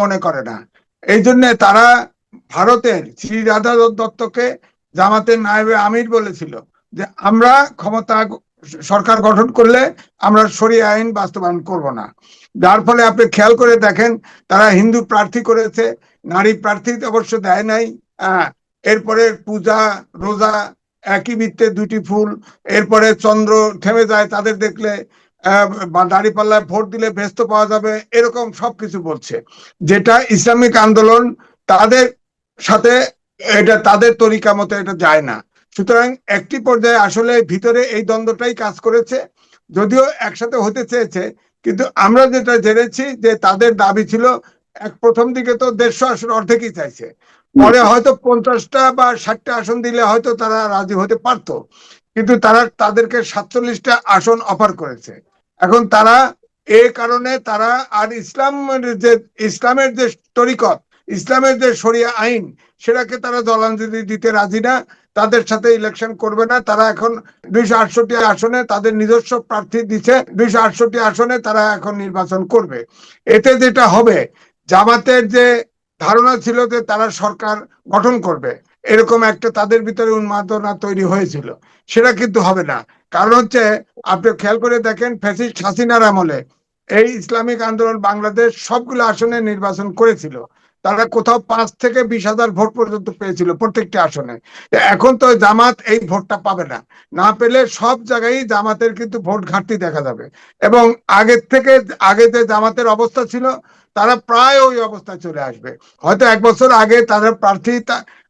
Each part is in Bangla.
মনে করে না। এই জন্য তারা ভারতের শ্রী রাধা দত্তকে জামাতের নায়েবে আমির বলেছিল যে আমরা ক্ষমতা সরকার গঠন করলে আমরা শরিয়া আইন বাস্তবায়ন করব না। যার ফলে আপনি খেয়াল করে দেখেন তারা হিন্দু প্রার্থী করেছে, নারী প্রার্থী অবশ্য দেয় নাই। এরপরে পূজা রোজা একই বৃত্তে দুটি ফুল, এরপরে চন্দ্র থেমে যায় তাদের দেখলে, দাঁড়িপাল্লায় ভোট দিলে ভেস্ত পাওয়া যাবে, এরকম সবকিছু বলছে, যেটা ইসলামিক আন্দোলন তাদের সাথে, এটা তাদের তরিকা মতো এটা যায় না। সুতরাং একটি পর্যায়ে আসলে ভিতরে এই দ্বন্দ্বটাই কাজ করেছে, যদিও একসাথে হতে চেয়েছে, কিন্তু আমরা যেটা জেনেছি যে তাদের দাবি ছিল প্রথম দিকে তো 150 আসন অর্ধেকই চাইছে, পরে হয়তো 50টা বা 60টা আসন দিলে হয়তো তারা রাজি হতে পারতো, কিন্তু তারা তাদেরকে 47টা আসন অফার করেছে। এখন তারা কারণে তারা আর ইসলামের যে তরিকত, ইসলামের যে শরিয়া আইন, সেটাকে তারা জলাঞ্জলি দিতে রাজি না, তাদের সাথে ইলেকশন করবে না। তারা এখন 268 আসনে তাদের নিজস্ব প্রার্থী দিচ্ছে, 268 আসনে তারা এখন নির্বাচন করবে। এতে যেটা হবে, জামাতের যে ধারণা ছিল যে তারা সরকার গঠন করবে, এরকম একটা তাদের ভিতরে উন্মাদনা তৈরি হয়েছিল, সেটা কিন্তু হবে না। কারণ হচ্ছে আপনি খেয়াল করে দেখেন ফ্যাসিস্ট হাসিনার আমলে এই ইসলামিক আন্দোলন বাংলাদেশ সবগুলো আসনে নির্বাচন করেছিল, তারা কোথাও 5 থেকে 20,000 ভোট পর্যন্ত পেয়েছিল প্রত্যেকটি আসনে। এখন তো জামাত এই ভোটটা পাবে না, না পেলে সব জায়গায় জামাতের কিন্তু ভোট ঘাটতি দেখা যাবে, এবং আগের থেকে আগে যে জামাতের অবস্থা ছিল তারা প্রায় ওই অবস্থায় চলে আসবে। হয়তো 1 বছর আগে তাদের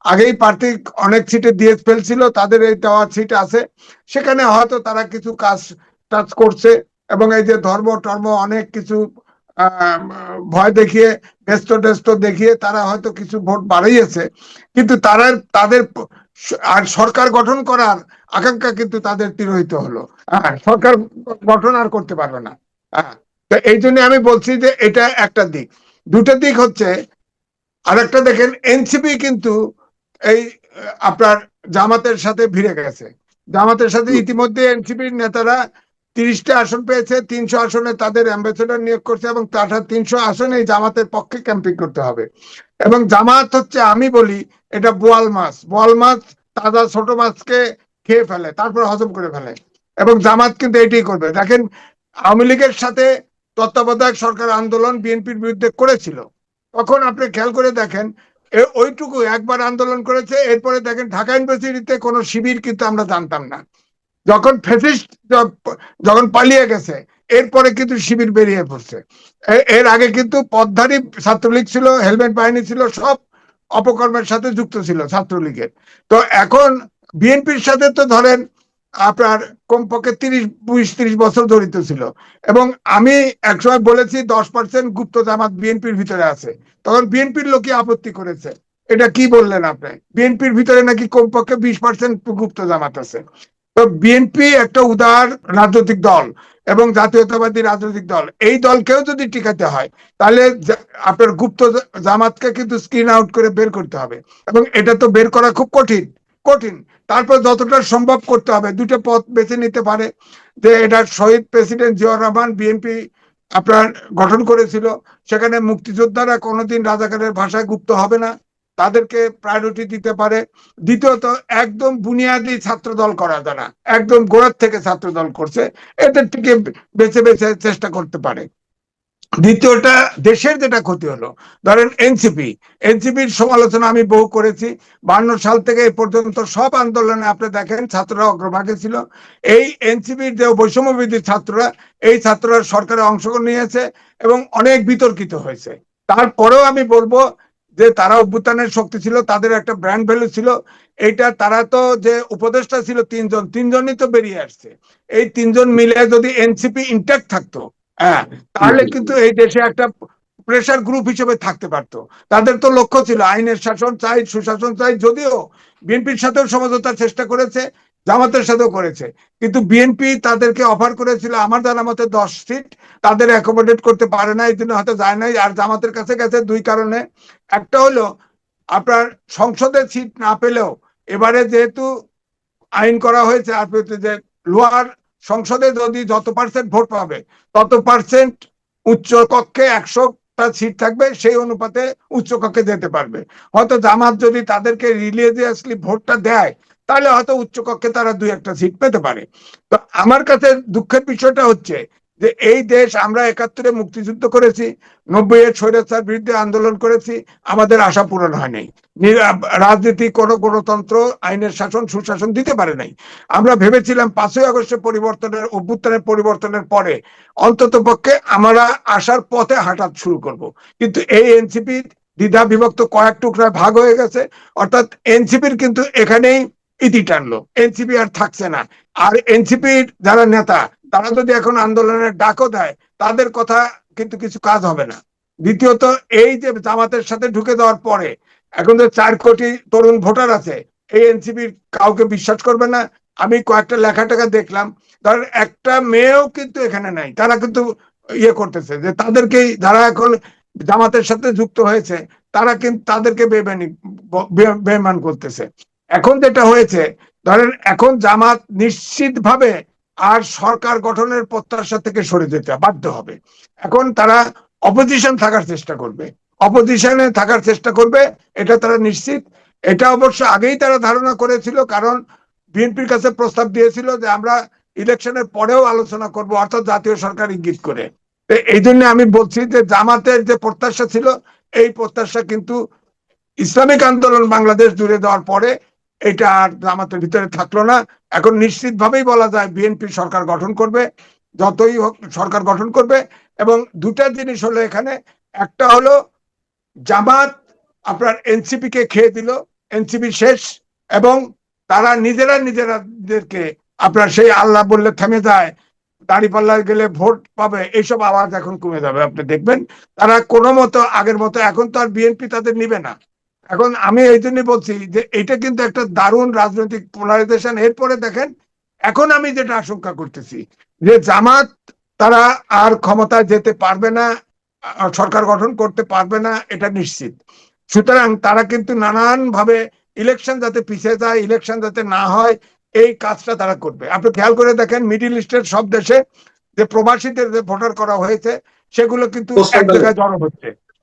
আগেই প্রার্থী অনেক সিটে দিয়ে ফেলছিল, তাদের এই দেওয়া সিট আছে, সেখানে হয়তো তারা কিছু কাজ টাজ করছে, এবং এই যে ধর্ম টর্ম অনেক কিছু ভয় দেখিয়ে টেস্ট দেখিয়ে তারা হয়তো কিছু ভোট বাড়িয়েছে, কিন্তু তাদের আর সরকার গঠন করার আকাঙ্ক্ষা কিন্তু তাদের তিরোহিত হলো। সরকার গঠন আর করতে পারবে না। তো এই জন্য আমি বলছি যে এটা একটা দিক। দুটো দিক হচ্ছে, আরেকটা দেখেন এনসিপি কিন্তু এই আপনার জামাতের সাথে ভিড়ে গেছে। জামাতের সাথে ইতিমধ্যে এনসিপির নেতারা 30টা আসন পেয়েছে, 300 আসনে তাদের অ্যাম্বাসেডর নিয়োগ করছে, এবং তার 300 আসনে জামাতের পক্ষে ক্যাম্পিং করতে হবে। এবং জামাত হচ্ছে, আমি বলি এটা বোয়াল মাছ তাজা ছোট মাছকে খেয়ে ফেলে, তারপর হজম করে ফেলে, এবং জামাত কিন্তু এটাই করবে। দেখেন আওয়ামী লীগের সাথে তত্ত্বাবধায়ক সরকার আন্দোলন বিএনপির বিরুদ্ধে করেছিল, তখন আপনি খেয়াল করে দেখেন ওইটুকু একবার আন্দোলন করেছে, এরপরে দেখেন ঢাকা ইউনিভার্সিটিতে কোনো শিবির কিন্তু আমরা জানতাম না। যখন ফ্যাসিস্ট যখন পালিয়ে গেছে, এরপরে কিন্তু শিবির বেরিয়ে পড়ছে। এর আগে কিন্তু পথধারী ছাত্রলীগ ছিল, হেলমেট বাহিনী ছিল, সব অপকর্মের সাথে যুক্ত ছিল ছাত্রলীগের। তো এখন বিএনপির সাথে তো ধরেন আপনার কমপক্ষে 30 বছর জড়িত ছিল, এবং আমি একসময় বলেছি 10% গুপ্ত জামাত বিএনপির ভিতরে আছে, তখন বিএনপির লোকই আপত্তি করেছে, এটা কি বললেন আপনি, বিএনপির ভিতরে নাকি কমপক্ষে 20% গুপ্ত জামাত আছে। তো বিএনপি একটা উদার রাজনৈতিক দল এবং জাতীয়তাবাদী রাজনৈতিক দল, এই দলকেও যদি টিকাতে হয় তাহলে আপনার গুপ্ত জামাতকে কিন্তু স্ক্রিন আউট করে বের করতে হবে, এবং এটা তো বের করা খুব কঠিন। তারপর যতটা সম্ভব করতে হবে, দুটো পথ বেছে নিতে পারে, যে এটা শহীদ প্রেসিডেন্ট জিয়াউর রহমান বিএনপি আপনার গঠন করেছিল, সেখানে মুক্তিযোদ্ধারা কোনোদিন রাজাকারের ভাষায় গুপ্ত হবে না, তাদেরকে প্রায়োরিটি দিতে পারে। দ্বিতীয়ত, একদম বুনিয়াদী ছাত্র দল করা যারা একদম গোড়ার থেকে ছাত্র দল করছে, এদের থেকে বেছে চেষ্টা করতে পারে। দ্বিতীয়টা, দেশের যেটা ক্ষতি হলো, ধরেন এনসিপির সমালোচনা আমি বহু করেছি। 52 সাল থেকে এ পর্যন্ত সব আন্দোলনে আপনি দেখেন ছাত্ররা অগ্রভাগে ছিল। এই এনসিপির যে বৈষম্যবিধি ছাত্ররা, এই ছাত্ররা সরকারে অংশগ্রহণ নিয়েছে এবং অনেক বিতর্কিত হয়েছে। তারপরেও আমি বলবো যে তারা অভ্যুত্থানের শক্তি ছিল, তাদের একটা ব্র্যান্ড ভ্যালু ছিল। এইটা তারা তো যে উপদেষ্টা ছিল তিনজনই তো বেরিয়ে আসছে, এই 3জন মিলে যদি এনসিপি ইনট্যাক্ট থাকতো, হ্যাঁ, তাহলে কিন্তু এই দেশে একটা প্রেসার গ্রুপ হিসেবে থাকতে পারতো। তাদের তো লক্ষ্য ছিল আইনের শাসন চাই, সুশাসন চাই, যদিও বিএনপির সাথেও সমঝোতার চেষ্টা করেছে, জামাতের সাথেও করেছে, কিন্তু বিএনপি তাদেরকে অফার করেছিল আমার জানা মতে 10 সিট, তাদের অ্যাকোমোডেট করতে পারে না, এই জন্য হয়তো যায় নাই। আর জামাতের কাছে গেছে 2 কারণে, একটা হলো আপনার সংসদে সিট না পেলেও এবারে যেহেতু আইন করা হয়েছে যে লোয়ার সংসদে যদি যত পার্সেন্ট ভোট পাবে তত পার্সেন্ট উচ্চ কক্ষে যতটা সিট থাকবে সেই অনুপাতে উচ্চকক্ষে যেতে পারবে। হয়তো জামাত যদি তাদেরকে রিলিজিয়াসলি ভোটটা দেয় তাহলে হয়তো উচ্চকক্ষে তারা 2-1টা সিট পেতে পারে। তো আমার কাছে দুঃখের বিষয়টা হচ্ছে যে এই দেশ আমরা 71-এ মুক্তিযুদ্ধ করেছি, 90-এ স্বৈরাচার বিরুদ্ধে আন্দোলন করেছি, আমাদের আশা পূরণ হয়নি। রাজনীতি কোনো গণতন্ত্র আইনের শাসন সুশাসন দিতে পারে নাই। আমরা ভেবেছিলাম 5ই আগস্টের পরিবর্তনের অভ্যুত্থানের পরিবর্তনের পরে অন্তত পক্ষে আমরা আসার পথে হাঁটা শুরু করব, কিন্তু এই এনসিপি দ্বিধা বিভক্ত কয়েক টুকরায় ভাগ হয়ে গেছে। অর্থাৎ এনসিপির কিন্তু এখানেই ইতি টানলো, এনসিপি আর থাকছে না। আর এনসিপির যারা নেতা তারা যদি এখন আন্দোলনের ডাকও দেয় তাদের কথা কিন্তু কিছু কাজ হবে না। দ্বিতীয়ত এই যে জামাতের সাথে ঢুকে দেওয়ার পরে এখন যে 4 কোটি তরুণ ভোটার আছে, এই এনসিপির কাউকে বিশ্বাস করবে না। আমি কয়েকটা লেখাটাকে দেখলাম, ধরেন একটা মেয়েও কিন্তু এখানে নাই, তারা কিন্তু ইয়ে করতেছে যে তাদেরকেই, যারা এখন জামাতের সাথে যুক্ত হয়েছে তারা কিন্তু তাদেরকে বেমান করতেছে। এখন যেটা হয়েছে, ধরেন এখন জামাত নিশ্চিতভাবে আর সরকার গঠনের প্রত্যাশা থেকে সরে যেতে বাধ্য হবে। এখন তারা অপোজিশন থাকার চেষ্টা করবে, অপোজিশনে থাকার চেষ্টা করবে, এটা তারা নিশ্চিত। এটা অবশ্য আগেই তারা ধারণা করেছিল, কারণ বিএনপির কাছে প্রস্তাব দিয়েছিল যে আমরা ইলেকশনের পরেও আলোচনা করব, অর্থাৎ জাতীয় সরকার ইঙ্গিত করে। এই জন্য আমি বলছি যে জামাতের যে প্রত্যাশা ছিল এই প্রত্যাশা কিন্তু ইসলামিক আন্দোলন বাংলাদেশ জুড়ে দেওয়ার পরে এটা আর জামাতের ভিতরে থাকলো না। এখন নিশ্চিতভাবেই বলা যায় বিএনপি সরকার গঠন করবে, যতই হোক সরকার গঠন করবে। এবং দুটা জিনিস হলো এখানে, একটা হলো জামাত আপনার এনসিপি কে খেয়ে দিল, এনসিপি শেষ, এবং তারা নিজেদেরকে আপনার সেই আল্লাহ বললে থেমে যায়, দাঁড়িপাল্লায় গেলে ভোট পাবে, এইসব আওয়াজ এখন কমে যাবে। আপনি দেখবেন তারা কোনো মতো আগের মতো, এখন তো আর বিএনপি তাদের নিবে না। এখন আমি এই জন্যই বলছি যে এটা কিন্তু একটা দারুণ রাজনৈতিক পোলারাইজেশন। এরপরে দেখেন এখন আমি যেটা আশঙ্কা করতেছি যে জামাত তারা আর ক্ষমতায় যেতে পারবে না, সরকার গঠন করতে পারবে না, এটা নিশ্চিত। সুতরাং তারা কিন্তু নানান ভাবে ইলেকশন যাতে পিছিয়ে যায়, ইলেকশন যাতে না হয়, এই কাজটা তারা করবে। আপনি খেয়াল করে দেখেন মিডিল ইস্টের সব দেশে যে প্রবাসীদের যে ভোটার করা হয়েছে সেগুলো কিন্তু এক জায়গায়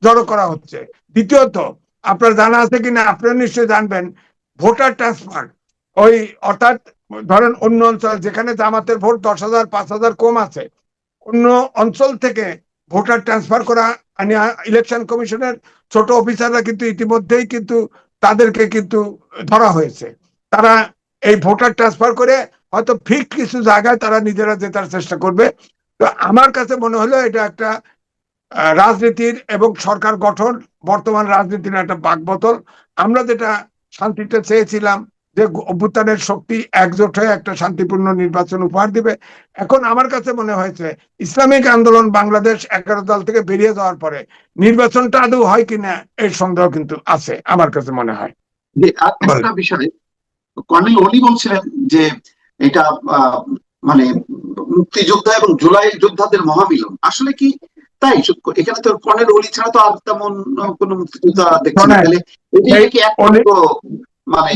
জড়ো করা হচ্ছে। দ্বিতীয়ত আপনার জানা আছে কিনা, আপনারা নিশ্চয়ই জানবেন, ভোটার ট্রান্সফার, ওই অর্থাৎ ধরেন অন্য অঞ্চল যেখানে জামাতের ভোট 10,000 5,000 কম আছে, অন্য অঞ্চল থেকে ভোটার ট্রান্সফার করা, ইলেকশন কমিশনের ছোট অফিসাররা কিন্তু ইতিমধ্যেই কিন্তু তাদেরকে কিন্তু ধরা হয়েছে। তারা এই ভোটার ট্রান্সফার করে হয়তো ফিক্সড কিছু জায়গায় তারা নিজেরা জেতার চেষ্টা করবে। তো আমার কাছে মনে হলো এটা একটা রাজনীতির এবং সরকার গঠন, বর্তমান রাজনীতির একটা বাকবতল। আমরা যেটা শান্তিতে চেয়েছিলাম যে অভ্যুত্থানের শক্তি একজোট হয়ে একটা শান্তিপূর্ণ নির্বাচন উপহার দিবে, এখন আমার কাছে মনে হয়েছে ইসলামিক আন্দোলন বাংলাদেশ 11 দল থেকে বেরিয়ে যাওয়ার পরে নির্বাচনটা আদৌ হয় কিনা এর সন্দেহ কিন্তু আছে আমার কাছে মনে হয়। যে একটা বিষয় কর্নেল ওলি বলছিলেন যে এটা মানে মুক্তিযোদ্ধা এবং জুলাই যোদ্ধাদের মহামিলন, আসলে কি তাই? এখানে তো কর্নেল ওলি ছাড়া তো আর তেমন কোন মুক্তিযোদ্ধা দেখছি না, তাহলে এটা কি একমাত্র মানে